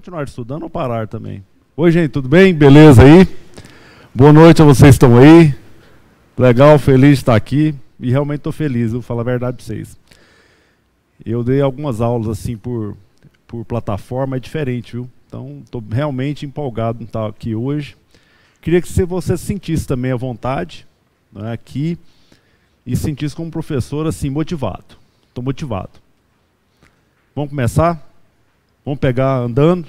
continuar estudando ou parar também? Oi, gente, tudo bem? Beleza aí? Boa noite a vocês que estão aí. Legal, feliz de estar aqui. E realmente estou feliz, vou falar a verdade para vocês. Eu dei algumas aulas assim por plataforma, é diferente, viu? Então, estou realmente empolgado em estar aqui hoje. Queria que você se sentisse também à vontade, né, aqui, e se sentisse como professor assim, motivado. Estou motivado. Vamos começar? Vamos pegar andando?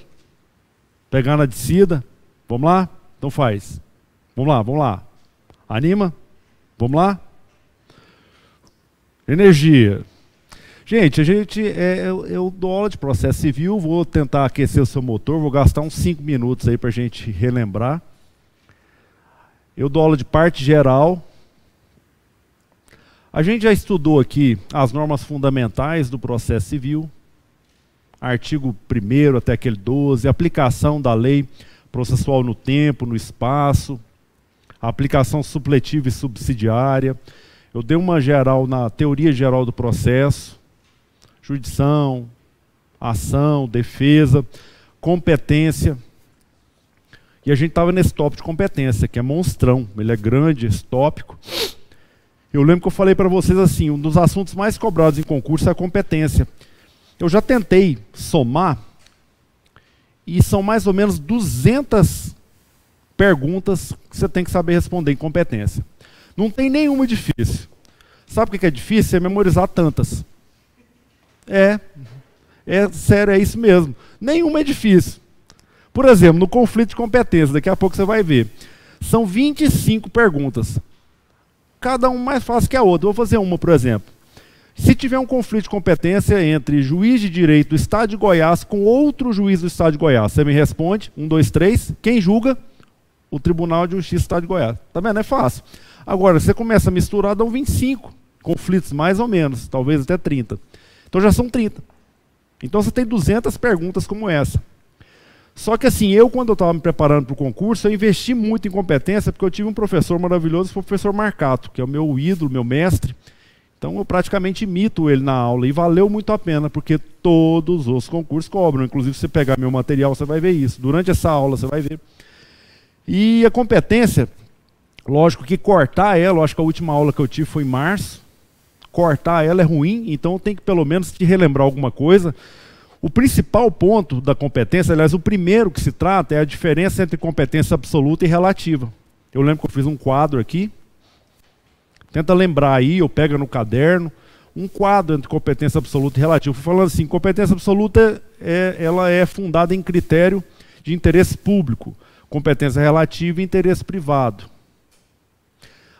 Pegar na descida? Vamos lá? Então faz. Vamos lá, vamos lá. Anima? Vamos lá? Energia. Gente, eu dou aula de processo civil, vou tentar aquecer o seu motor, vou gastar uns 5 minutos aí para a gente relembrar. Eu dou aula de parte geral. A gente já estudou aqui as normas fundamentais do processo civil, artigo 1º até aquele 12, aplicação da lei processual no tempo, no espaço, aplicação supletiva e subsidiária. Eu dei uma geral na teoria geral do processo, jurisdição, ação, defesa, competência. E a gente estava nesse tópico de competência, que é monstrão, ele é grande, esse tópico. Eu lembro que eu falei para vocês assim, um dos assuntos mais cobrados em concurso é a competência. Eu já tentei somar, e são mais ou menos 200 perguntas que você tem que saber responder em competência. Não tem nenhuma difícil. Sabe o que é difícil? É memorizar tantas. É sério, é isso mesmo. Nenhuma é difícil. Por exemplo, no conflito de competência, daqui a pouco você vai ver. São 25 perguntas. Cada uma mais fácil que a outra. Vou fazer uma, por exemplo. Se tiver um conflito de competência entre juiz de direito do Estado de Goiás com outro juiz do Estado de Goiás, você me responde, 1, 2, 3, quem julga? O Tribunal de Justiça do Estado de Goiás. Tá vendo? É fácil. Agora, você começa a misturar, dão 25 conflitos, mais ou menos, talvez até 30. Então já são 30. Então você tem 200 perguntas como essa. Só que assim, quando eu estava me preparando para o concurso, eu investi muito em competência, porque eu tive um professor maravilhoso, que foi o professor Marcato, que é o meu ídolo, meu mestre. Então eu praticamente imito ele na aula, e valeu muito a pena, porque todos os concursos cobram. Inclusive, se você pegar meu material, você vai ver isso. Durante essa aula, você vai ver. E a competência, lógico que cortar ela, acho que a última aula que eu tive foi em março, cortar ela é ruim, então eu tenho que pelo menos te relembrar alguma coisa. O principal ponto da competência, aliás, o primeiro que se trata é a diferença entre competência absoluta e relativa. Eu lembro que eu fiz um quadro aqui, tenta lembrar aí, ou pega no caderno, um quadro entre competência absoluta e relativa. Fui falando assim, competência absoluta ela é fundada em critério de interesse público, competência relativa e interesse privado.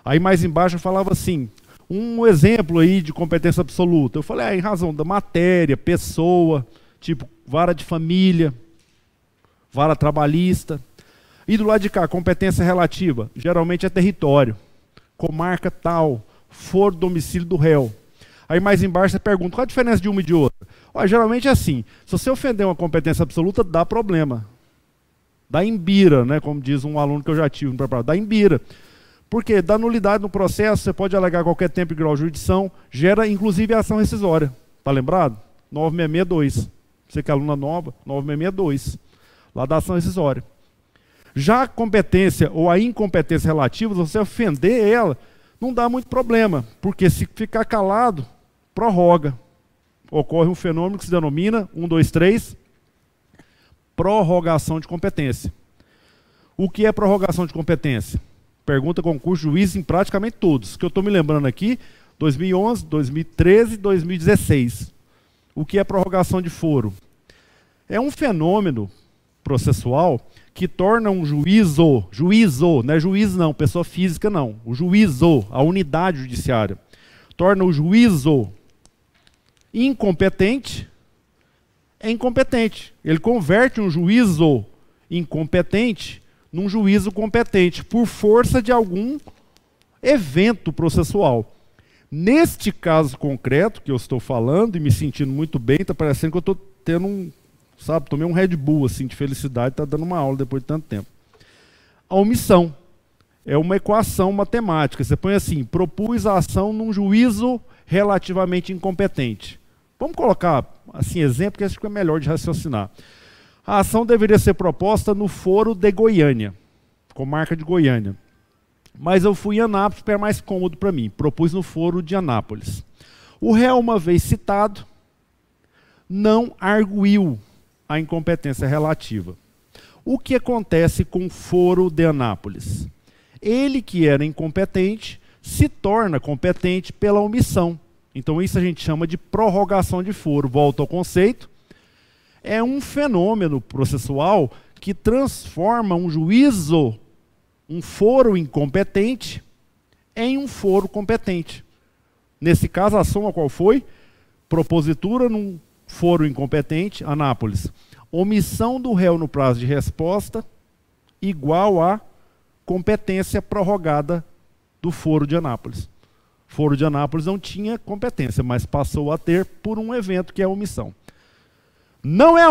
Aí mais embaixo eu falava assim, um exemplo aí de competência absoluta. Eu falei, em razão da matéria, pessoa, tipo vara de família, vara trabalhista. E do lado de cá, competência relativa, geralmente é território, comarca tal, foro domicílio do réu. Aí mais embaixo você pergunta, qual a diferença de uma e de outra? Geralmente é assim, se você ofender uma competência absoluta, dá problema. Dá embira, né, como diz um aluno que eu já tive no preparado, dá embira. Porque dá nulidade no processo, você pode alegar qualquer tempo e grau de jurisdição, gera inclusive ação rescisória. Está lembrado? 9662. Você que é aluna nova, 9662. Lá da ação rescisória. Já a competência ou a incompetência relativa, se você ofender ela, não dá muito problema. Porque se ficar calado, prorroga. Ocorre um fenômeno que se denomina, 1, 2, 3, prorrogação de competência. O que é prorrogação de competência? Pergunta concurso juiz em praticamente todos. Que eu estou me lembrando aqui, 2011, 2013 e 2016. O que é prorrogação de foro? É um fenômeno processual que torna um juízo, não é juiz não, pessoa física não, o juízo, a unidade judiciária, torna o juízo incompetente em incompetente. Ele converte um juízo incompetente num juízo competente, por força de algum evento processual. Neste caso concreto que eu estou falando e me sentindo muito bem, está parecendo que eu estou tendo tomei um Red Bull assim, de felicidade, está dando uma aula depois de tanto tempo. A omissão é uma equação matemática. Você põe assim, propus a ação num juízo relativamente incompetente. Vamos colocar assim exemplo, que acho que é melhor de raciocinar. A ação deveria ser proposta no foro de Goiânia, comarca de Goiânia. Mas eu fui em Anápolis porque era mais cômodo para mim. Propus no foro de Anápolis. O réu, uma vez citado, não arguiu a incompetência relativa. O que acontece com o foro de Anápolis? Ele que era incompetente se torna competente pela omissão. Então isso a gente chama de prorrogação de foro. Volto ao conceito. É um fenômeno processual que transforma um juízo, um foro incompetente, em um foro competente. Nesse caso, a soma qual foi? Propositura num foro incompetente, Anápolis. Omissão do réu no prazo de resposta igual a competência prorrogada do foro de Anápolis. O foro de Anápolis não tinha competência, mas passou a ter por um evento que é a omissão. Não é a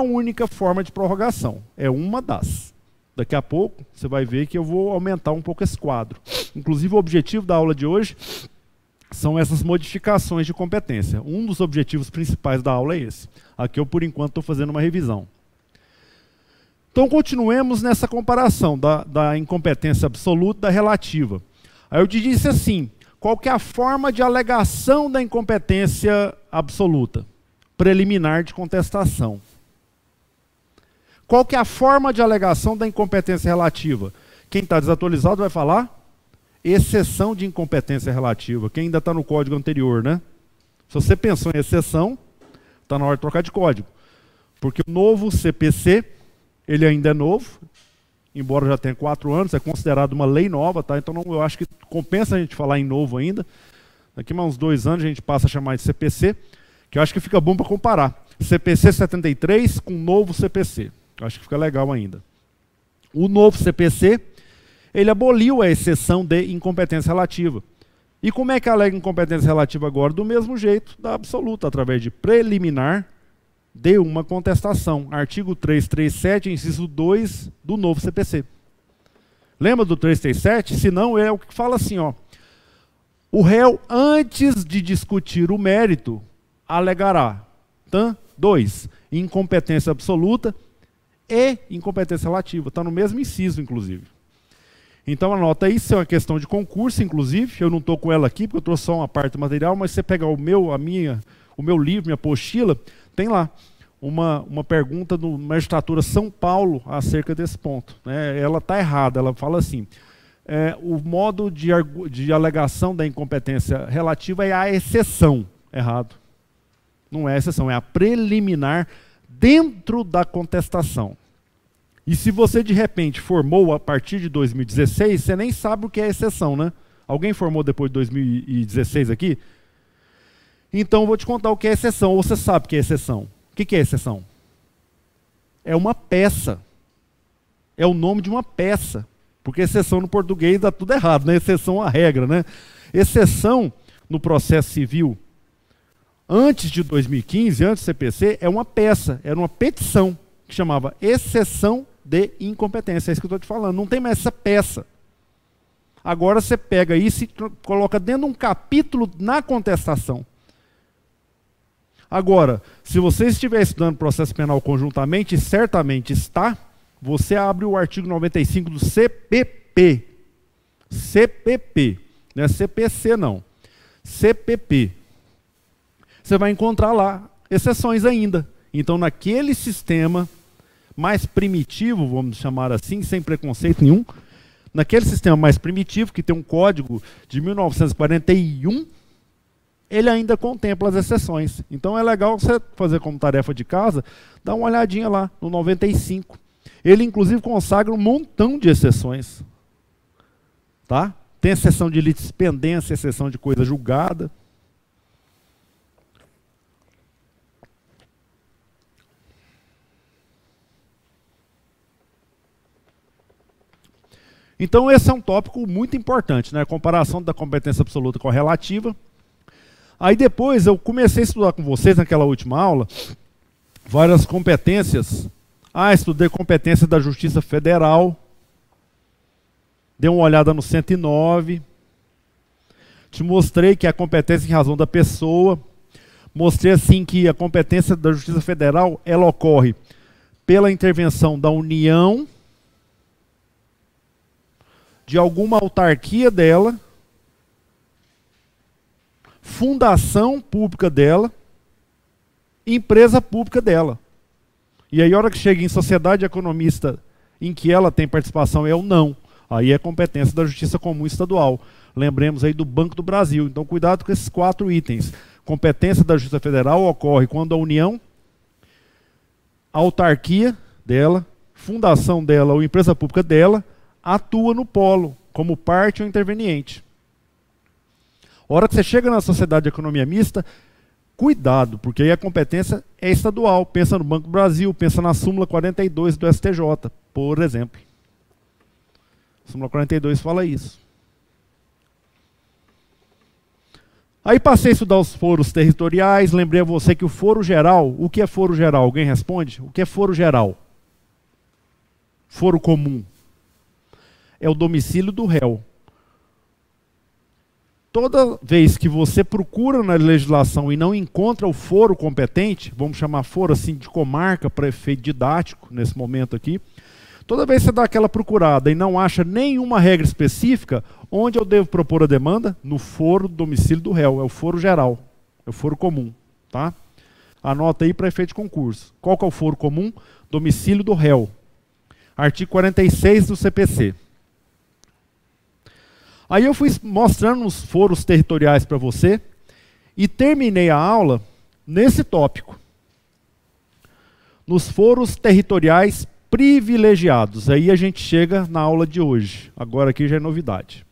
única forma de prorrogação. É uma das. Daqui a pouco você vai ver que eu vou aumentar um pouco esse quadro. Inclusive o objetivo da aula de hoje são essas modificações de competência. Um dos objetivos principais da aula é esse. Aqui eu por enquanto estou fazendo uma revisão. Então continuemos nessa comparação da incompetência absoluta e da relativa. Aí eu te disse assim, qual que é a forma de alegação da incompetência absoluta? Preliminar de contestação. Qual que é a forma de alegação da incompetência relativa? Quem está desatualizado vai falar exceção de incompetência relativa. Quem ainda está no código anterior, né? Se você pensou em exceção, está na hora de trocar de código. Porque o novo CPC, ele ainda é novo, embora já tenha 4 anos, é considerado uma lei nova, tá? Então eu acho que compensa a gente falar em novo ainda. Daqui a uns 2 anos a gente passa a chamar de CPC, que eu acho que fica bom para comparar. CPC 73 com o novo CPC. Eu acho que fica legal ainda. O novo CPC, ele aboliu a exceção de incompetência relativa. E como é que alega incompetência relativa agora? Do mesmo jeito da absoluta, através de preliminar de uma contestação. Artigo 337, inciso 2 do novo CPC. Lembra do 337? Se não, é o que fala assim, ó. O réu, antes de discutir o mérito, alegará. 2. Incompetência absoluta e incompetência relativa. Está no mesmo inciso, inclusive. Então anota aí, isso é uma questão de concurso, inclusive. Eu não estou com ela aqui, porque eu trouxe só uma parte do material, mas se você pegar o meu livro, minha apostila, tem lá uma pergunta do Magistratura São Paulo acerca desse ponto. Né? Ela está errada, ela fala assim, o modo de alegação da incompetência relativa é a exceção. Errado. Não é a exceção, é a preliminar dentro da contestação. E se você de repente formou a partir de 2016, você nem sabe o que é exceção, né? Alguém formou depois de 2016 aqui? Então eu vou te contar o que é exceção, ou você sabe o que é exceção. O que é exceção? É uma peça. É o nome de uma peça. Porque exceção no português dá tudo errado, né? Exceção à regra, né? Exceção no processo civil, antes de 2015, antes do CPC, é uma peça, era uma petição que chamava exceção de incompetência. É isso que eu estou te falando, não tem mais essa peça. Agora você pega isso e coloca dentro de um capítulo na contestação. Agora, se você estiver estudando processo penal conjuntamente, certamente está, você abre o artigo 95 do CPP. CPP, não é CPC não. CPP. Você vai encontrar lá exceções ainda. Então, naquele sistema mais primitivo, vamos chamar assim, sem preconceito nenhum, naquele sistema mais primitivo, que tem um código de 1941, ele ainda contempla as exceções. Então, é legal você fazer como tarefa de casa, dar uma olhadinha lá no 95. Ele, inclusive, consagra um montão de exceções. Tá? Tem exceção de litispendência, exceção de coisa julgada. Então esse é um tópico muito importante, né? A comparação da competência absoluta com a relativa. Aí depois eu comecei a estudar com vocês naquela última aula várias competências. Estudei competência da Justiça Federal. Dei uma olhada no 109. Te mostrei que é a competência em razão da pessoa. Mostrei assim que a competência da Justiça Federal, ela ocorre pela intervenção da União, de alguma autarquia dela, fundação pública dela, empresa pública dela. E aí, a hora que chega em sociedade economista em que ela tem participação, é o não. Aí é competência da Justiça Comum Estadual. Lembremos aí do Banco do Brasil. Então, cuidado com esses 4 itens. Competência da Justiça Federal ocorre quando a União, a autarquia dela, fundação dela ou empresa pública dela, atua no polo, como parte ou interveniente. A hora que você chega na sociedade de economia mista, cuidado, porque aí a competência é estadual. Pensa no Banco do Brasil, pensa na súmula 42 do STJ, por exemplo. A súmula 42 fala isso. Aí passei a estudar os foros territoriais, lembrei a você que o foro geral, o que é foro geral? Alguém responde? O que é foro geral? Foro comum. É o domicílio do réu. Toda vez que você procura na legislação e não encontra o foro competente, vamos chamar foro assim de comarca para efeito didático nesse momento aqui, toda vez que você dá aquela procurada e não acha nenhuma regra específica, onde eu devo propor a demanda? No foro do domicílio do réu, é o foro geral, é o foro comum, tá? Anota aí para efeito de concurso. Qual que é o foro comum? Domicílio do réu. Artigo 46 do CPC. Aí eu fui mostrando os foros territoriais para você e terminei a aula nesse tópico. Nos foros territoriais privilegiados. Aí a gente chega na aula de hoje. Agora aqui já é novidade.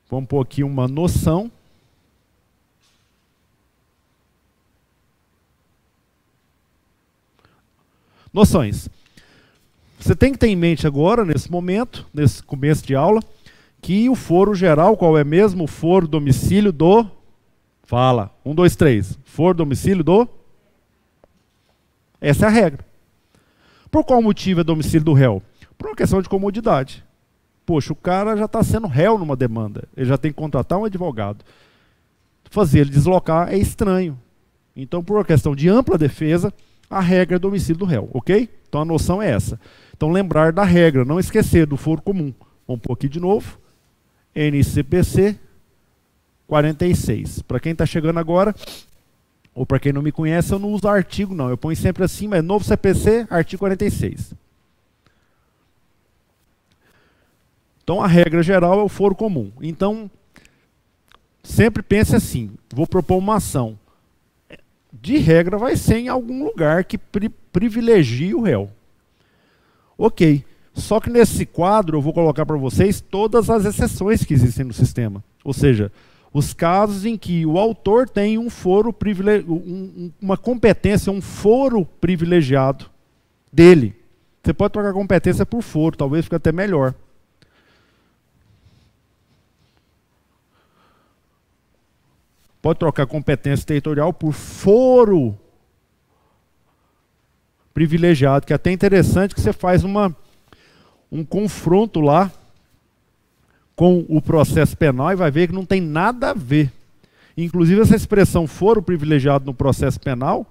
Vamos pôr aqui uma noção. Noções. Você tem que ter em mente agora, nesse momento, nesse começo de aula, que o foro geral, qual é mesmo? O foro domicílio do... Fala. 1, 2, 3. Foro domicílio do... Essa é a regra. Por qual motivo é domicílio do réu? Por uma questão de comodidade. Poxa, o cara já está sendo réu numa demanda. Ele já tem que contratar um advogado. Fazer ele deslocar é estranho. Então, por uma questão de ampla defesa, a regra é domicílio do réu, ok? Então a noção é essa. Então lembrar da regra, não esquecer do foro comum. Vamos pôr aqui de novo. NCPC 46. Para quem está chegando agora, ou para quem não me conhece, eu não uso artigo não. Eu ponho sempre assim, mas novo CPC, artigo 46. Então a regra geral é o foro comum. Então, sempre pense assim, vou propor uma ação. De regra vai ser em algum lugar que privilegie o réu. Ok, só que nesse quadro eu vou colocar para vocês todas as exceções que existem no sistema. Ou seja, os casos em que o autor tem um foro uma competência, um foro privilegiado dele. Você pode trocar a competência por foro, talvez fique até melhor. Pode trocar competência territorial por foro privilegiado, que é até interessante que você faz um confronto lá com o processo penal e vai ver que não tem nada a ver. Inclusive essa expressão foro privilegiado no processo penal,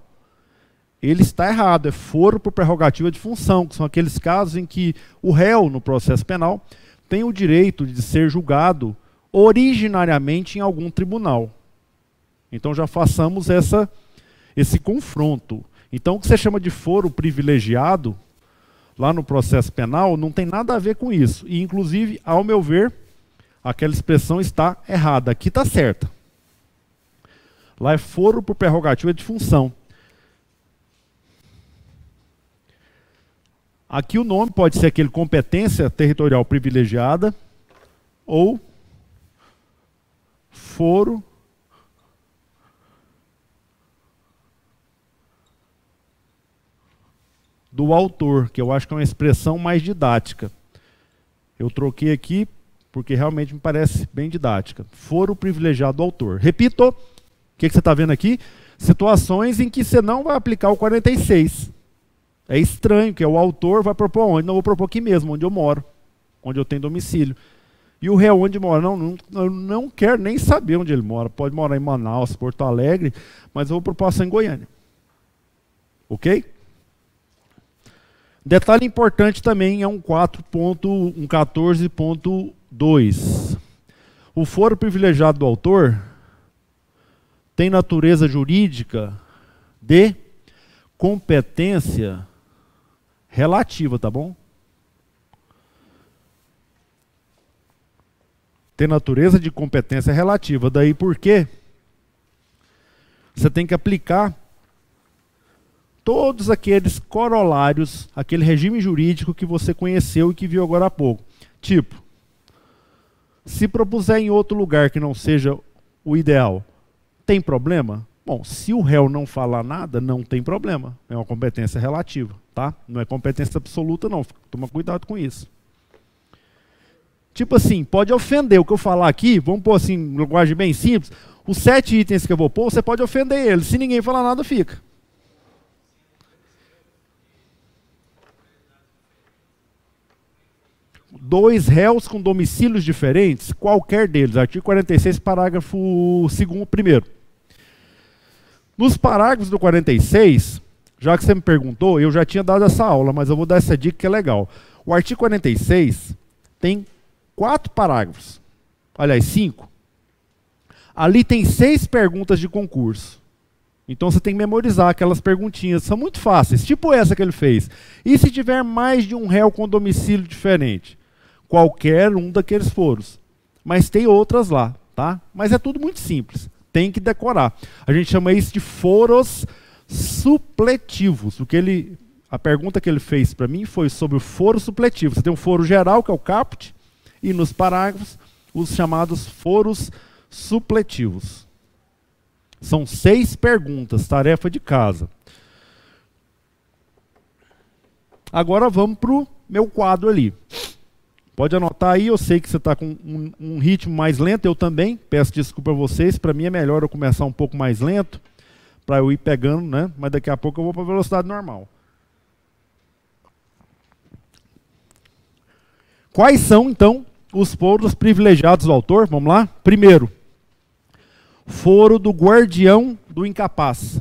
ele está errado, é foro por prerrogativa de função, que são aqueles casos em que o réu no processo penal tem o direito de ser julgado originariamente em algum tribunal. Então já façamos esse confronto. Então o que você chama de foro privilegiado, lá no processo penal, não tem nada a ver com isso. E inclusive, ao meu ver, aquela expressão está errada. Aqui está certa. Lá é foro por prerrogativa de função. Aqui o nome pode ser aquele competência territorial privilegiada ou foro do autor, que eu acho que é uma expressão mais didática. Eu troquei aqui porque realmente me parece bem didática. Foro privilegiado do autor. Repito, o que você está vendo aqui? Situações em que você não vai aplicar o 46. É estranho, que o autor vai propor onde? Não, vou propor aqui mesmo, onde eu moro, onde eu tenho domicílio. E o réu onde mora? Eu não quero nem saber onde ele mora. Pode morar em Manaus, Porto Alegre, mas eu vou propor ação em Goiânia. Ok? Detalhe importante também é um 14.2. O foro privilegiado do autor tem natureza jurídica de competência relativa, tá bom? Tem natureza de competência relativa. Daí porque você tem que aplicar todos aqueles corolários, aquele regime jurídico que você conheceu e que viu agora há pouco. Tipo, se propuser em outro lugar que não seja o ideal, tem problema? Bom, se o réu não falar nada, não tem problema. É uma competência relativa, tá? Não é competência absoluta, não. Toma cuidado com isso. Tipo assim, pode ofender. O que eu falar aqui, vamos pôr assim, em linguagem bem simples, os 7 itens que eu vou pôr, você pode ofender eles. Se ninguém falar nada, fica. Dois réus com domicílios diferentes, qualquer deles. Artigo 46, parágrafo 1º. Nos parágrafos do 46, já que você me perguntou, eu já tinha dado essa aula, mas eu vou dar essa dica que é legal. O artigo 46 tem 4 parágrafos. Aliás, 5. Ali tem 6 perguntas de concurso. Então você tem que memorizar aquelas perguntinhas. São muito fáceis, tipo essa que ele fez. E se tiver mais de um réu com domicílio diferente? Qualquer um daqueles foros. Mas tem outras lá, tá? Mas é tudo muito simples. Tem que decorar. A gente chama isso de foros supletivos. A pergunta que ele fez para mim foi sobre o foro supletivo. Você tem um foro geral, que é o caput, e nos parágrafos, os chamados foros supletivos. São 6 perguntas, tarefa de casa. Agora vamos para o meu quadro ali. Pode anotar aí, eu sei que você está com um ritmo mais lento, eu também, peço desculpa a vocês, para mim é melhor eu começar um pouco mais lento, para eu ir pegando, né? Mas daqui a pouco eu vou para a velocidade normal. Quais são, então, os foros privilegiados do autor? Vamos lá? Primeiro, foro do guardião do incapaz.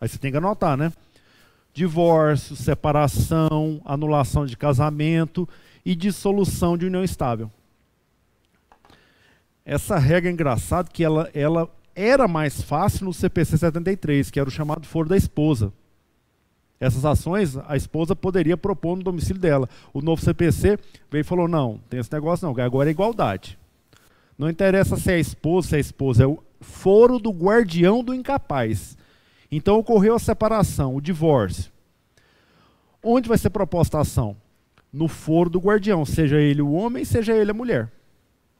Aí você tem que anotar, né? Divórcio, separação, anulação de casamento e dissolução de união estável. Essa regra é engraçada que ela era mais fácil no CPC 73, que era o chamado foro da esposa. Essas ações a esposa poderia propor no domicílio dela. O novo CPC veio e falou, não, tem esse negócio não, agora é igualdade. Não interessa se é esposa, é o foro do guardião do incapaz. Então ocorreu a separação, o divórcio. Onde vai ser proposta a ação? No foro do guardião, seja ele o homem, seja ele a mulher.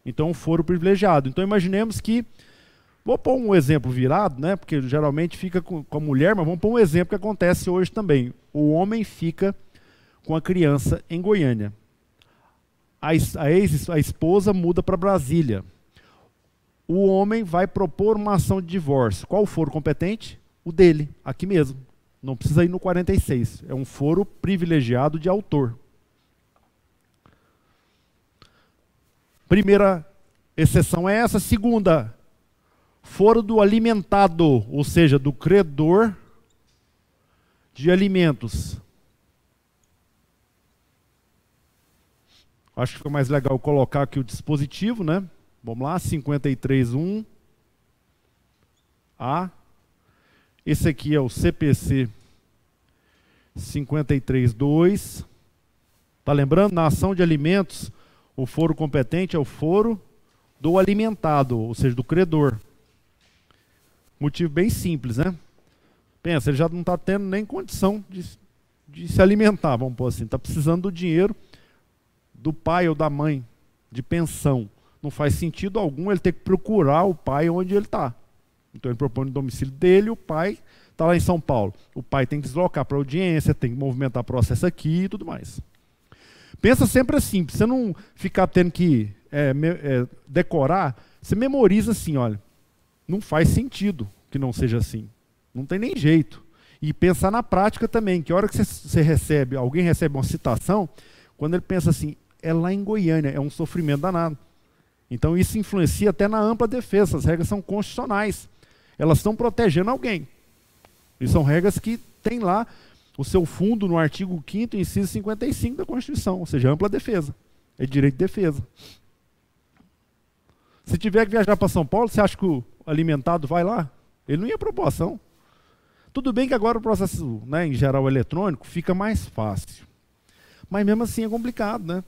Então o foro privilegiado. Então imaginemos que, vou pôr um exemplo virado, né? Porque geralmente fica com a mulher, mas vamos pôr um exemplo que acontece hoje também. O homem fica com a criança em Goiânia. A esposa muda para Brasília. O homem vai propor uma ação de divórcio. Qual o foro competente? O dele, aqui mesmo. Não precisa ir no 46. É um foro privilegiado de autor. Primeira exceção é essa. Segunda, foro do alimentado, ou seja, do credor de alimentos. Acho que foi mais legal colocar aqui o dispositivo, né? Vamos lá, 53.1. A. Esse aqui é o CPC 53.2. Tá lembrando? Na ação de alimentos, o foro competente é o foro do alimentado, ou seja, do credor. Motivo bem simples, né? Pensa, ele já não está tendo nem condição de se alimentar, vamos pôr assim. Está precisando do dinheiro do pai ou da mãe, de pensão. Não faz sentido algum ele ter que procurar o pai onde ele está. Então ele propõe o domicílio dele, o pai está lá em São Paulo. O pai tem que deslocar para a audiência, tem que movimentar processo aqui e tudo mais. Pensa sempre assim, pra você não ficar tendo que decorar, você memoriza assim, olha, não faz sentido que não seja assim. Não tem nem jeito. E pensar na prática também, que a hora que você recebe, alguém recebe uma citação, quando ele pensa assim, é lá em Goiânia, é um sofrimento danado. Então isso influencia até na ampla defesa, as regras são constitucionais. Elas estão protegendo alguém. E são regras que têm lá o seu fundo no artigo 5º, inciso 55 da Constituição, ou seja, ampla defesa. É direito de defesa. Se tiver que viajar para São Paulo, você acha que o alimentado vai lá? Ele não ia para proporção. Tudo bem que agora o processo, né, em geral eletrônico, fica mais fácil. Mas mesmo assim é complicado, né?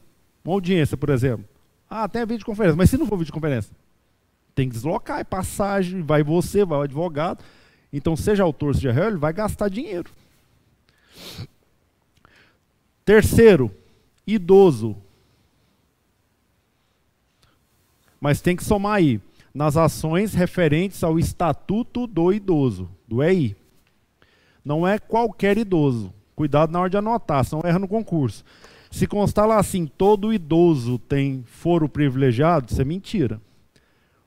Uma audiência, por exemplo. Ah, tem a videoconferência, mas se não for videoconferência, tem que deslocar, é passagem, vai você, vai o advogado. Então, seja autor, seja réu, ele vai gastar dinheiro. Terceiro, idoso. Mas tem que somar aí, nas ações referentes ao Estatuto do Idoso, do EI. Não é qualquer idoso. Cuidado na hora de anotar, senão erra no concurso. Se constar lá assim, todo idoso tem foro privilegiado, isso é mentira.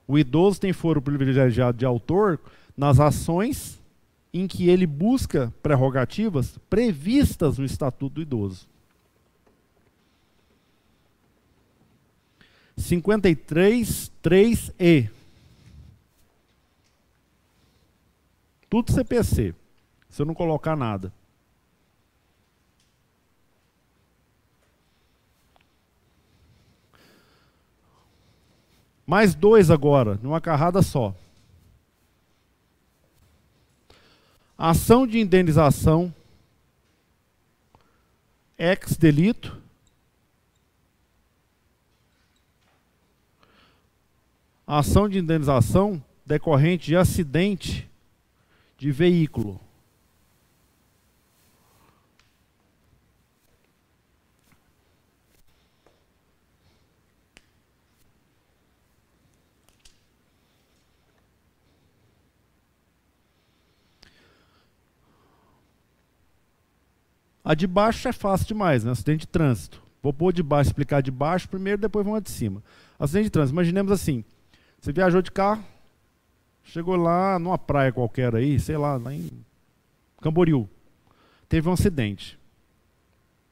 O idoso tem foro privilegiado de autor nas ações em que ele busca prerrogativas previstas no Estatuto do Idoso. 53.3e. Tudo CPC, se eu não colocar nada. Mais dois agora, numa carrada só. Ação de indenização ex delito. Ação de indenização decorrente de acidente de veículo. A de baixo é fácil demais, né? Acidente de trânsito. Vou pôr de baixo, explicar de baixo primeiro, depois vamos de cima. Acidente de trânsito, imaginemos assim, você viajou de carro, chegou lá numa praia qualquer aí, sei lá em Camboriú. Teve um acidente.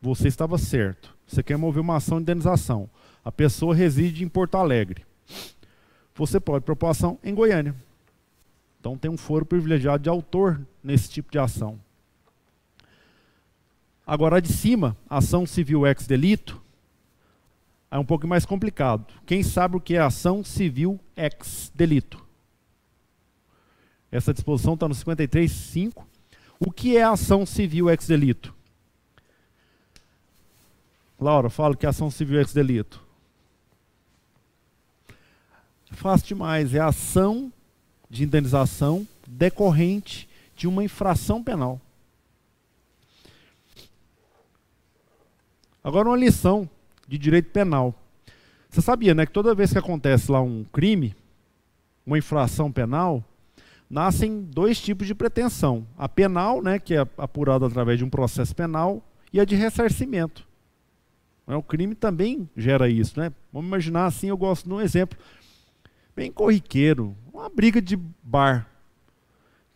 Você estava certo. Você quer mover uma ação de indenização. A pessoa reside em Porto Alegre. Você pode propor ação em Goiânia. Então tem um foro privilegiado de autor nesse tipo de ação. Agora, a de cima, ação civil ex delito, é um pouco mais complicado. Quem sabe o que é ação civil ex delito? Essa disposição está no 53.5. O que é ação civil ex delito? Laura, fala que é ação civil ex delito. Fácil demais. É ação de indenização decorrente de uma infração penal. Agora uma lição de direito penal. Você sabia, né, que toda vez que acontece lá um crime, uma infração penal, nascem dois tipos de pretensão. A penal, né, que é apurada através de um processo penal, e a de ressarcimento. O crime também gera isso, né? Vamos imaginar assim, eu gosto de um exemplo bem corriqueiro, uma briga de bar,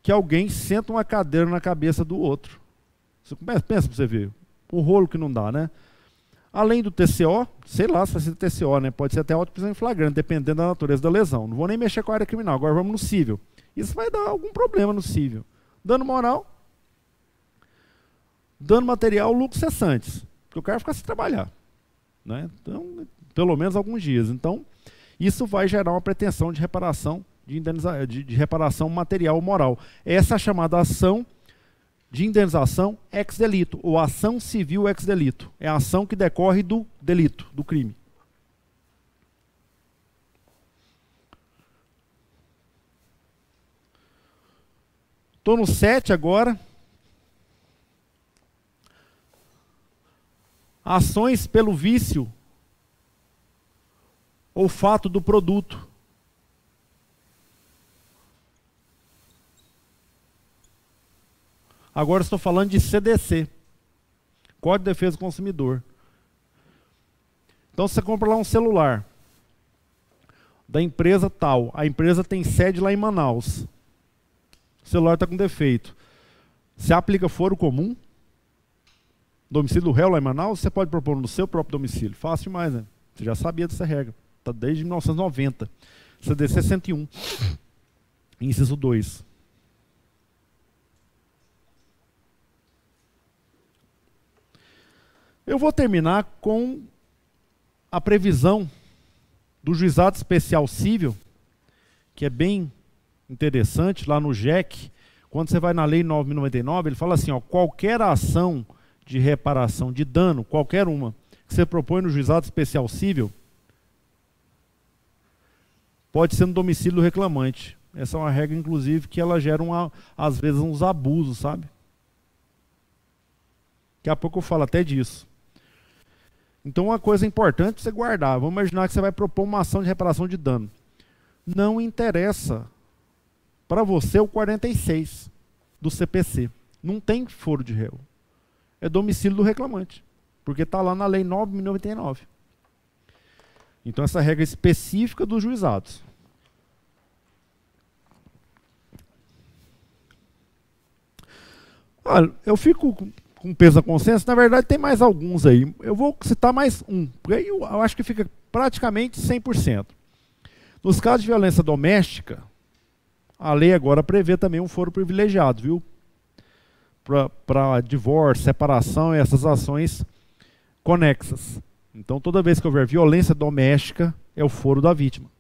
que alguém senta uma cadeira na cabeça do outro. Você pensa para você ver, o rolo que não dá, né? Além do TCO, sei lá se vai ser TCO, né? Pode ser até auto-prisão em flagrante, dependendo da natureza da lesão. Não vou nem mexer com a área criminal, agora vamos no cível. Isso vai dar algum problema no cível. Dano moral, dano material, lucros cessantes. Porque o cara fica sem trabalhar, né? Então, pelo menos alguns dias. Então, isso vai gerar uma pretensão de reparação, de reparação material moral. Essa é a chamada ação de indenização ex delito, ou ação civil ex delito. É a ação que decorre do delito, do crime. Estou no 7 agora. Ações pelo vício ou fato do produto. Agora estou falando de CDC, Código de Defesa do Consumidor. Então você compra lá um celular da empresa tal. A empresa tem sede lá em Manaus. O celular está com defeito. Você aplica foro comum? Domicílio do réu lá em Manaus, você pode propor no seu próprio domicílio. Fácil demais, né? Você já sabia dessa regra. Está desde 1990. CDC 101. Inciso 2. Eu vou terminar com a previsão do Juizado Especial Cível, que é bem interessante, lá no JEC, quando você vai na Lei 9.099, ele fala assim, ó, qualquer ação de reparação de dano, qualquer uma, que você propõe no Juizado Especial Cível, pode ser no domicílio do reclamante. Essa é uma regra, inclusive, que ela gera, às vezes, uns abusos, sabe? Daqui a pouco eu falo até disso. Então, uma coisa importante para você guardar. Vamos imaginar que você vai propor uma ação de reparação de dano. Não interessa para você o 46 do CPC. Não tem foro de réu. É domicílio do reclamante. Porque está lá na Lei 9.099. Então, essa regra é específica dos juizados. Olha, eu fico com peso na consciência, na verdade tem mais alguns aí. Eu vou citar mais um, porque aí eu acho que fica praticamente 100%. Nos casos de violência doméstica, a lei agora prevê também um foro privilegiado, viu? Para divórcio, separação e essas ações conexas. Então, toda vez que houver violência doméstica, é o foro da vítima.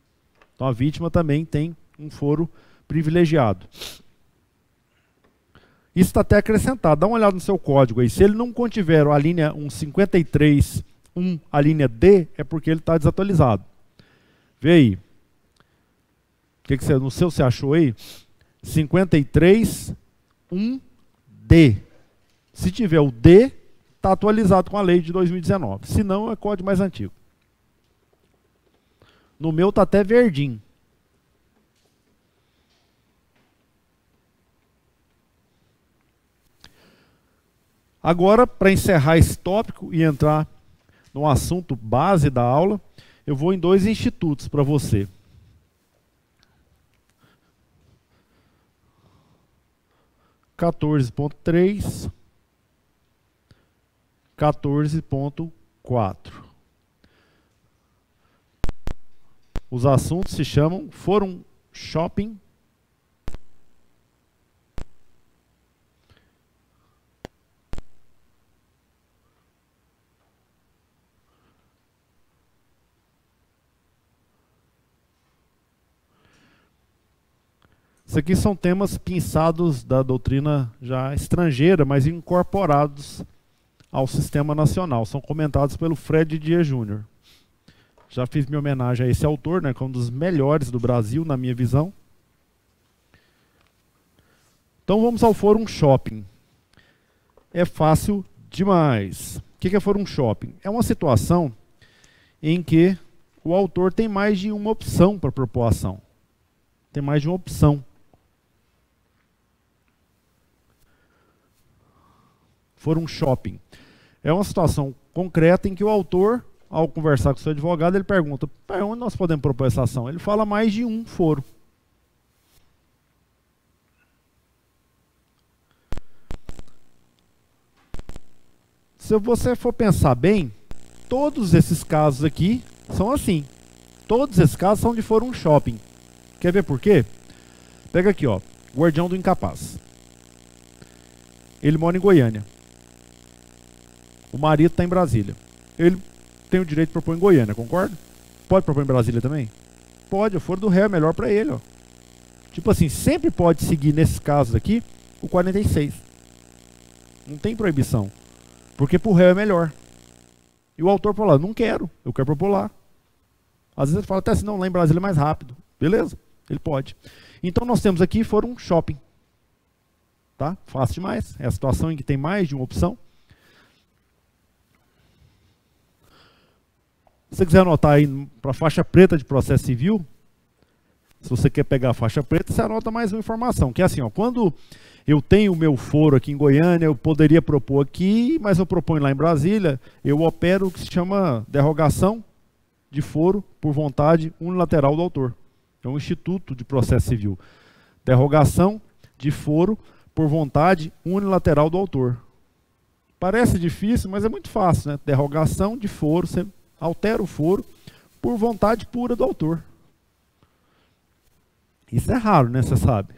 Então, a vítima também tem um foro privilegiado. Isso está até acrescentado. Dá uma olhada no seu código aí. Se ele não contiver a linha 153.1, a linha D, é porque ele está desatualizado. Vê aí. O que você, no seu você achou aí? 53.1D. Se tiver o D, está atualizado com a lei de 2019. Se não, é código mais antigo. No meu está até verdinho. Agora, para encerrar esse tópico e entrar no assunto base da aula, eu vou em dois institutos para você. (14.3), 14.4. Os assuntos se chamam Fórum Shopping, isso aqui são temas pinçados da doutrina já estrangeira, mas incorporados ao sistema nacional. São comentados pelo Fred Dias Júnior. Já fiz minha homenagem a esse autor, né, que é um dos melhores do Brasil, na minha visão. Então vamos ao Fórum Shopping. É fácil demais. O que é Fórum Shopping? É uma situação em que o autor tem mais de uma opção para propor a ação. Tem mais de uma opção. Fórum Shopping. É uma situação concreta em que o autor, ao conversar com o seu advogado, ele pergunta, onde nós podemos propor essa ação? Ele fala mais de um foro. Se você for pensar bem, todos esses casos aqui são assim. Todos esses casos são de Fórum Shopping. Quer ver por quê? Pega aqui, ó, guardião do incapaz. Ele mora em Goiânia. O marido está em Brasília. Ele tem o direito de propor em Goiânia, concorda? Pode propor em Brasília também? Pode, o foro do réu é melhor para ele, ó. Tipo assim, sempre pode seguir nesses casos aqui o 46. Não tem proibição. Porque para o réu é melhor. E o autor fala, não quero, eu quero propor lá. Às vezes ele fala até assim, não, lá em Brasília é mais rápido. Beleza? Ele pode. Então nós temos aqui Fórum Shopping. Tá? Fácil demais. É a situação em que tem mais de uma opção. Se você quiser anotar aí para a faixa preta de processo civil, se você quer pegar a faixa preta, você anota mais uma informação, que é assim, ó, quando eu tenho o meu foro aqui em Goiânia, eu poderia propor aqui, mas eu proponho lá em Brasília, eu opero o que se chama derrogação de foro por vontade unilateral do autor. É um instituto de processo civil. Derrogação de foro por vontade unilateral do autor. Parece difícil, mas é muito fácil, né? Derrogação de foro, você altera o foro por vontade pura do autor. Isso é raro, né? Você sabe.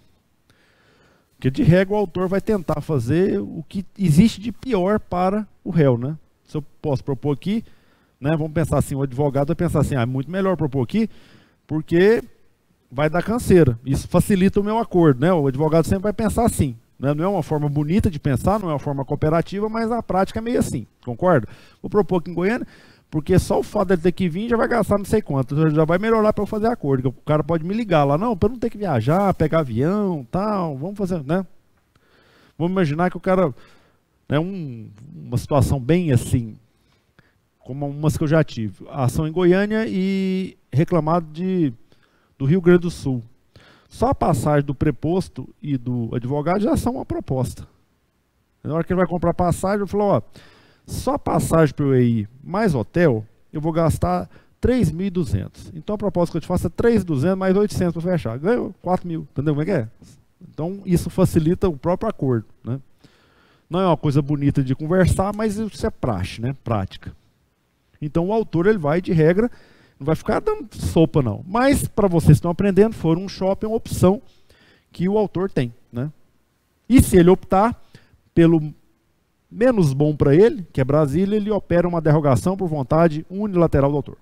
Porque de regra o autor vai tentar fazer o que existe de pior para o réu, né? Se eu posso propor aqui, né? Vamos pensar assim, o advogado vai pensar assim, é muito melhor propor aqui, porque vai dar canseira. Isso facilita o meu acordo, né? O advogado sempre vai pensar assim, né? Não é uma forma bonita de pensar, não é uma forma cooperativa, mas na prática é meio assim, concorda? Vou propor aqui em Goiânia, porque só o fato dele ter que vir já vai gastar não sei quanto, já vai melhorar para eu fazer acordo. O cara pode me ligar lá, não, para eu não ter que viajar, pegar avião, tal, vamos fazer, né? Vamos imaginar que o cara, né, uma situação bem assim, como umas que eu já tive, ação em Goiânia e reclamado do Rio Grande do Sul. Só a passagem do preposto e do advogado já são uma proposta. Na hora que ele vai comprar passagem, ele falou, ó, só passagem para eu ir mais hotel, eu vou gastar 3.200. Então a proposta que eu te faço é 3.200 mais 800 para fechar. Ganhou 4.000. Entendeu como é que é? Então isso facilita o próprio acordo, né? Não é uma coisa bonita de conversar, mas isso é praxe, né? Prática. Então o autor ele vai, de regra, não vai ficar dando sopa não. Mas para vocês que estão aprendendo, Fórum Shopping é uma opção que o autor tem, né? E se ele optar pelo menos bom para ele, que é Brasília, ele opera uma derrogação por vontade unilateral do autor.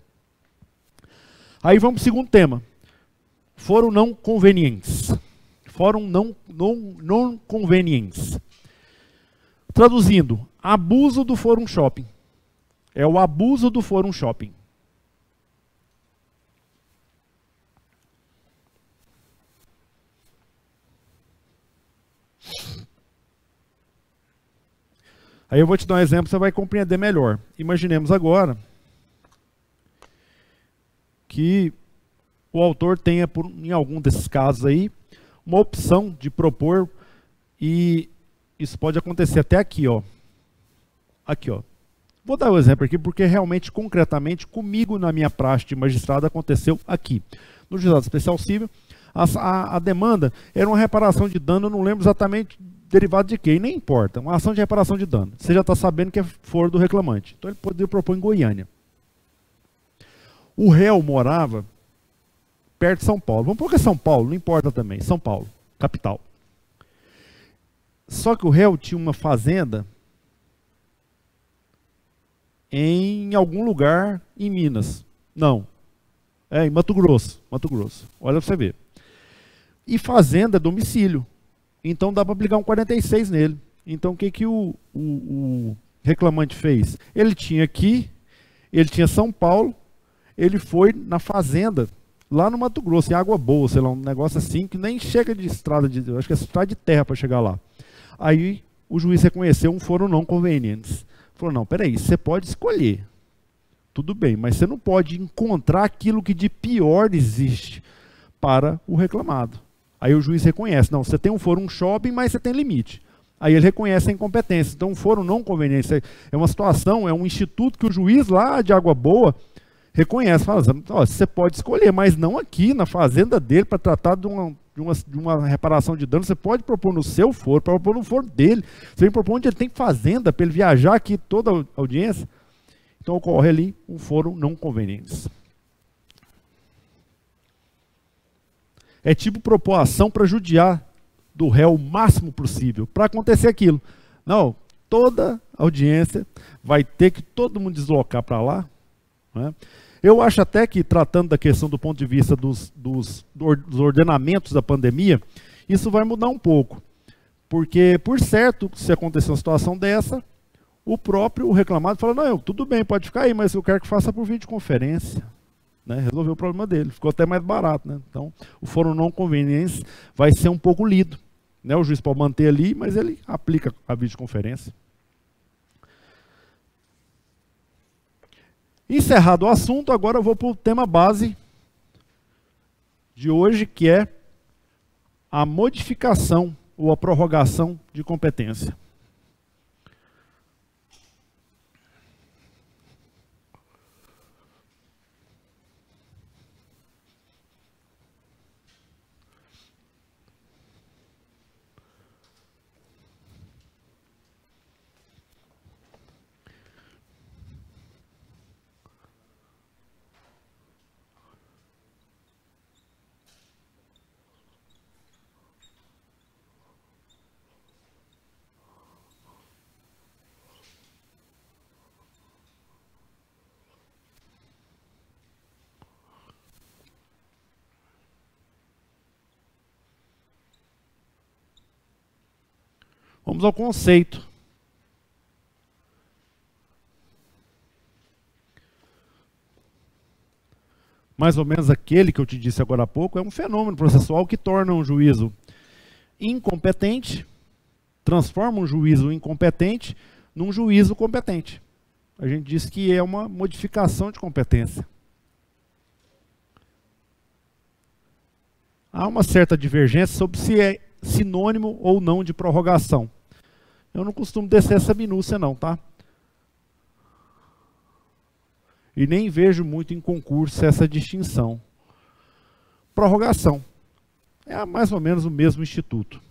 Aí vamos para o segundo tema. Fórum não convenientes. Fórum não convenientes. Traduzindo, abuso do Fórum Shopping. É o abuso do Fórum Shopping. Aí eu vou te dar um exemplo, você vai compreender melhor. Imaginemos agora que o autor tenha, em algum desses casos aí, uma opção de propor, e isso pode acontecer até aqui, ó. Aqui, ó. Vou dar um exemplo aqui, porque realmente, concretamente, comigo, na minha praxe de magistrado, aconteceu aqui. No Juizado Especial Civil, a demanda era uma reparação de dano, eu não lembro exatamente derivado de quê, e nem importa, uma ação de reparação de dano. Você já está sabendo que é foro do reclamante. Então ele poderia propor em Goiânia. O réu morava perto de São Paulo. Vamos pôr que é São Paulo, não importa também. São Paulo, capital. Só que o réu tinha uma fazenda em algum lugar em Minas. Não. É em Mato Grosso. Mato Grosso. Olha para você ver. E fazenda é domicílio. Então dá para aplicar um 46 nele. Então o que o reclamante fez? Ele tinha aqui, ele tinha São Paulo, ele foi na fazenda, lá no Mato Grosso, em Água Boa, sei lá, um negócio assim, que nem chega de estrada, acho que é estrada de terra para chegar lá. Aí o juiz reconheceu um foro não convenientes. Falou, não, peraí, você pode escolher. Tudo bem, mas você não pode encontrar aquilo que de pior existe para o reclamado. Aí o juiz reconhece, não, você tem um fórum shopping, mas você tem limite. Aí ele reconhece a incompetência. Então, um fórum não conveniente é uma situação, é um instituto que o juiz lá de Água Boa reconhece. Fala, ó, você pode escolher, mas não aqui na fazenda dele para tratar de uma reparação de dano. Você pode propor no seu foro, para propor no foro dele. Você vem propor onde ele tem fazenda, para ele viajar aqui toda a audiência. Então, ocorre ali um fórum não conveniente. É tipo propor ação para judiar do réu o máximo possível, para acontecer aquilo. Não, toda audiência vai ter que todo mundo deslocar para lá. Né? Eu acho até que, tratando da questão do ponto de vista dos ordenamentos da pandemia, isso vai mudar um pouco. Porque, por certo, se acontecer uma situação dessa, o próprio reclamado fala, não, tudo bem, pode ficar aí, mas eu quero que faça por videoconferência. Né, resolveu o problema dele, ficou até mais barato. Né? Então, o fórum não conveniente vai ser um pouco lido. Né? O juiz pode manter ali, mas ele aplica a videoconferência. Encerrado o assunto, agora eu vou para o tema base de hoje, que é a modificação ou a prorrogação de competência. Vamos ao conceito. Mais ou menos aquele que eu te disse agora há pouco, é um fenômeno processual que torna um juízo incompetente, transforma um juízo incompetente num juízo competente. A gente diz que é uma modificação de competência. Há uma certa divergência sobre se é sinônimo ou não de prorrogação. Eu não costumo descer essa minúcia não, tá? E nem vejo muito em concurso essa distinção. Prorrogação. É mais ou menos o mesmo instituto.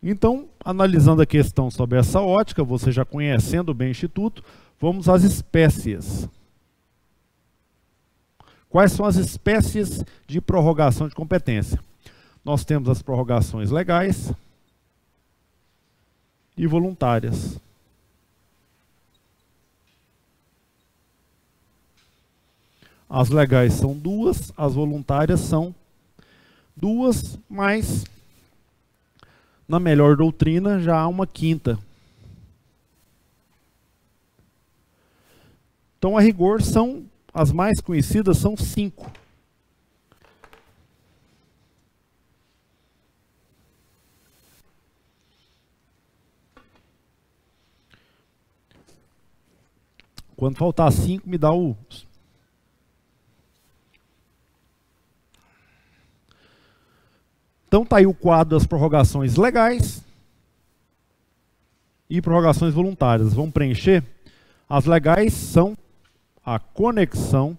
Então, analisando a questão sob essa ótica, você já conhecendo bem o instituto, vamos às espécies. Quais são as espécies de prorrogação de competência? Nós temos as prorrogações legais e voluntárias. As legais são duas, as voluntárias são duas, mas na melhor doutrina já há uma quinta. Então, a rigor, as mais conhecidas são 5. Quando faltar 5, me dá o... Então está aí o quadro das prorrogações legais e prorrogações voluntárias. Vamos preencher? As legais são a conexão,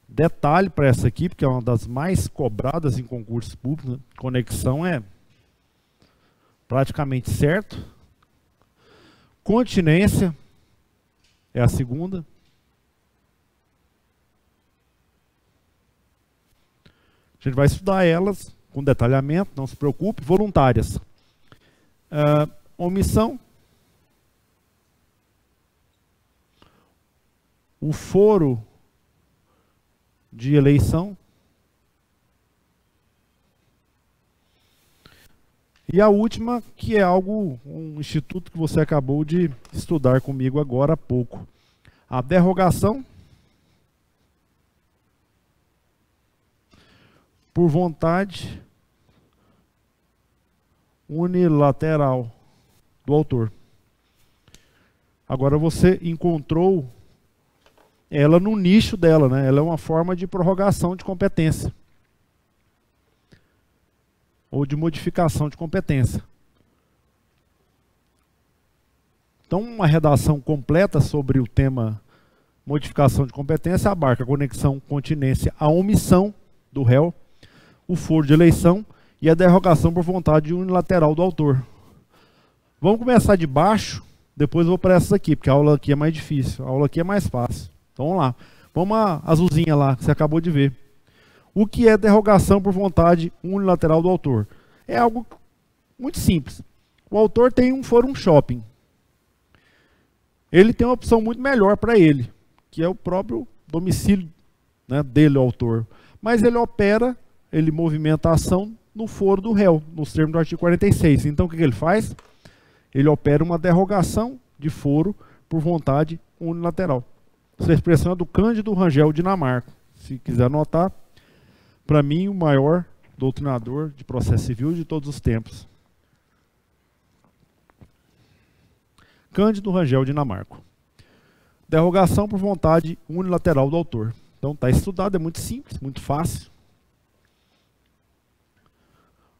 detalhe para essa aqui, porque é uma das mais cobradas em concursos públicos, né? Conexão é praticamente certo. Continência é a segunda. A gente vai estudar elas com detalhamento, não se preocupe. Voluntárias. Omissão. O foro de eleição. E a última, que é um instituto que você acabou de estudar comigo agora há pouco. A derrogação por vontade unilateral do autor. Agora você encontrou ela no nicho dela, né? Ela é uma forma de prorrogação de competência ou de modificação de competência. Então, uma redação completa sobre o tema modificação de competência abarca a conexão, continência, a omissão do réu, o foro de eleição e a derrogação por vontade unilateral do autor. Vamos começar de baixo, depois eu vou para essas aqui, porque a aula aqui é mais difícil, a aula aqui é mais fácil. Então vamos lá. Vamos à azulzinha lá, que você acabou de ver. O que é derrogação por vontade unilateral do autor? É algo muito simples. O autor tem um fórum shopping. Ele tem uma opção muito melhor para ele, que é o próprio domicílio, né, dele, o autor. Mas ele opera, ele movimenta a ação no foro do réu, nos termos do artigo 46. Então o que ele faz? Ele opera uma derrogação de foro por vontade unilateral. Essa expressão é do Cândido Rangel Dinamarca. Se quiser anotar, para mim, o maior doutrinador de processo civil de todos os tempos. Cândido Rangel Dinamarca. Derrogação por vontade unilateral do autor. Então está estudado, é muito simples, muito fácil.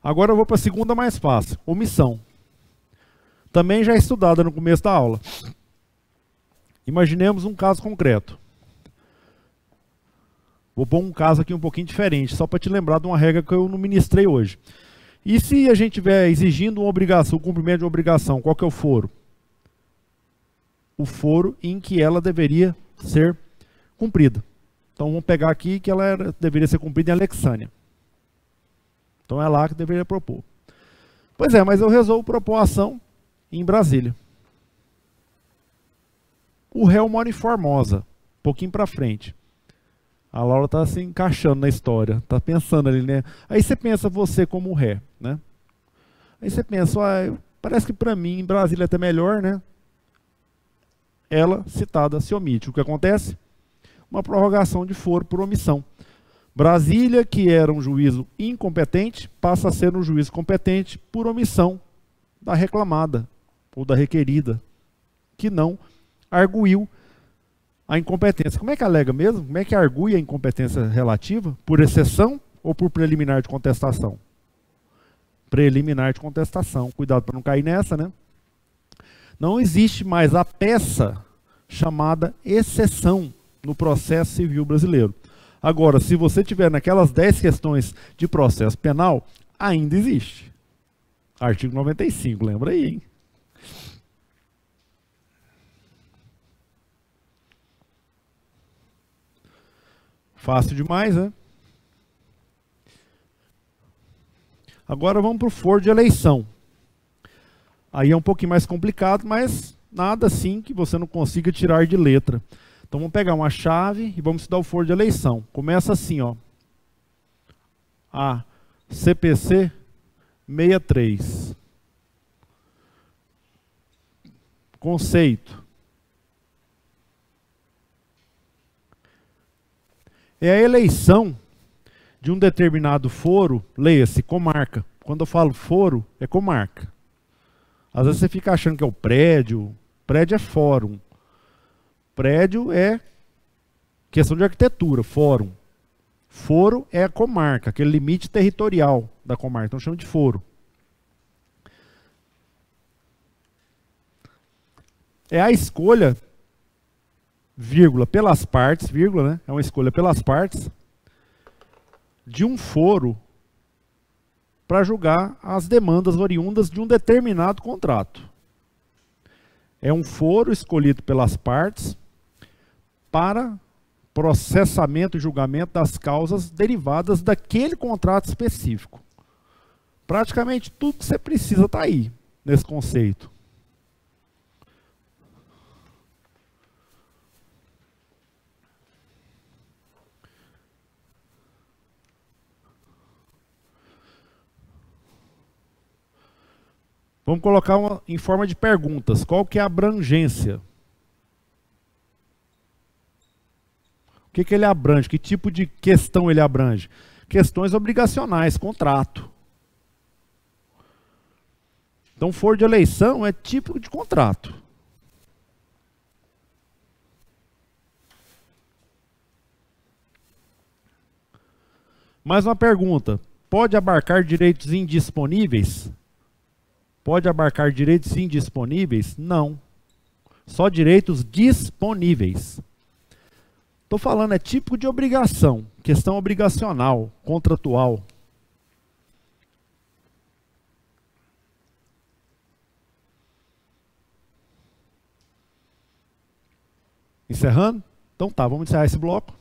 Agora eu vou para a segunda mais fácil, omissão. Também já estudada no começo da aula. Imaginemos um caso concreto. Vou pôr um caso aqui um pouquinho diferente, só para te lembrar de uma regra que eu não ministrei hoje. E se a gente estiver exigindo uma obrigação, o cumprimento de uma obrigação, qual que é o foro? O foro em que ela deveria ser cumprida. Então vamos pegar aqui que ela deveria ser cumprida em Alexânia. Então é lá que deveria propor. Pois é, mas eu resolvo propor ação em Brasília. O réu mora em Formosa, um pouquinho para frente. A Laura está se encaixando na história, está pensando ali, né? Aí você pensa você como ré, né? Aí você pensa, parece que para mim em Brasília é até melhor, né? Ela, citada, se omite. O que acontece? Uma prorrogação de foro por omissão. Brasília, que era um juízo incompetente, passa a ser um juízo competente por omissão da reclamada ou da requerida, que não arguiu a incompetência. Como é que alega mesmo? Como é que argui a incompetência relativa? Por exceção ou por preliminar de contestação? Preliminar de contestação. Cuidado para não cair nessa, né? Não existe mais a peça chamada exceção no processo civil brasileiro. Agora, se você tiver naquelas 10 questões de processo penal, ainda existe. Artigo 95, lembra aí, hein? Fácil demais, né? Agora vamos para o foro de eleição. Aí é um pouquinho mais complicado, mas nada assim que você não consiga tirar de letra. Então vamos pegar uma chave e vamos estudar o foro de eleição. Começa assim, ó. A CPC 63. Conceito. É a eleição de um determinado foro, leia-se comarca. Quando eu falo foro, é comarca. Às vezes você fica achando que é o prédio. Prédio é fórum. Prédio é questão de arquitetura, fórum. Foro é a comarca, aquele limite territorial da comarca. Então chama de foro. É a escolha, vírgula, pelas partes, vírgula, né? É uma escolha pelas partes de um foro para julgar as demandas oriundas de um determinado contrato. É um foro escolhido pelas partes para processamento e julgamento das causas derivadas daquele contrato específico. Praticamente tudo que você precisa está aí, nesse conceito. Vamos colocar em forma de perguntas. Qual que é a abrangência? O que ele abrange? Que tipo de questão ele abrange? Questões obrigacionais, contrato. Então, foro de eleição é tipo de contrato. Mais uma pergunta. Pode abarcar direitos indisponíveis? Pode abarcar direitos indisponíveis? Não. Só direitos disponíveis. Estou falando, é tipo de obrigação, questão obrigacional, contratual. Encerrando? Então tá, vamos encerrar esse bloco.